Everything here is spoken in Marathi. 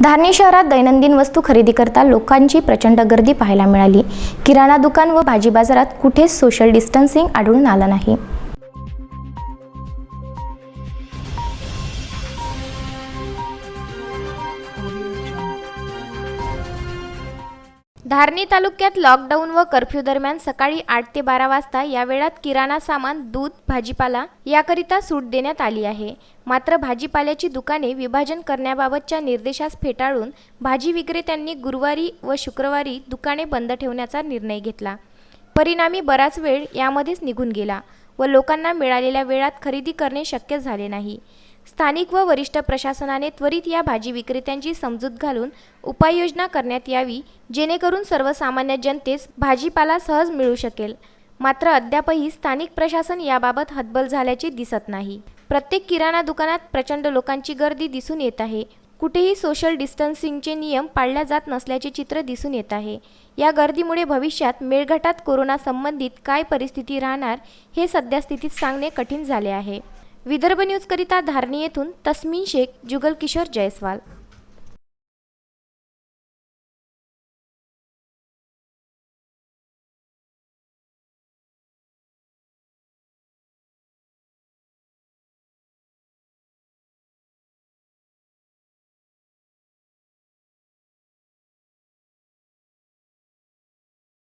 धारणी शहरात दैनंदिन वस्तू खरेदी करता लोकांची प्रचंड गर्दी पाहायला मिळाली। किराणा दुकान व भाजी बाजारात कुठेच सोशल डिस्टन्सिंग आढळून आलं नाही। धारणी तालुक्यात लॉकडाऊन व कर्फ्यू दरम्यान सकाळी 8 ते 12 वाजता या वेळात किराणा सामान, दूध, भाजीपाला याकरिता सूट देण्यात आली आहे। मात्र भाजीपाल्याची दुकाने विभाजन करण्याबाबतच्या निर्देशास फेटाळून भाजी विक्रेत्यांनी गुरुवारी व शुक्रवारी दुकाने बंद ठेवण्याचा निर्णय घेतला। परिणामी बराच वेळ यामध्येच निघून गेला व लोकांना मिळालेल्या वेळात खरेदी करणे शक्य झाले नाही। स्थानिक व वरिष्ठ प्रशासनाने त्वरित या भाजी विक्रेत्यांची समजूत घालून उपाययोजना करण्यात यावी, जेणेकरून सर्वसामान्य जनतेस भाजीपाला सहज मिळू शकेल। मात्र अद्यापही स्थानिक प्रशासन याबाबत हतबल झाल्याचे दिसत नाही। प्रत्येक किराणा दुकानात प्रचंड लोकांची गर्दी दिसून येत आहे। कुठेही सोशल डिस्टन्सिंगचे नियम पाळल्या जात नसल्याचे चित्र दिसून येत आहे। या गर्दीमुळे भविष्यात मेळघाटात कोरोना संबंधित काय परिस्थिती राहणार हे सद्यस्थितीत सांगणे कठीण झाले आहे। विदर्भ न्यूज करिता धारणी येथून तस्मीन शेख, जुगल किशोर जयस्वाल।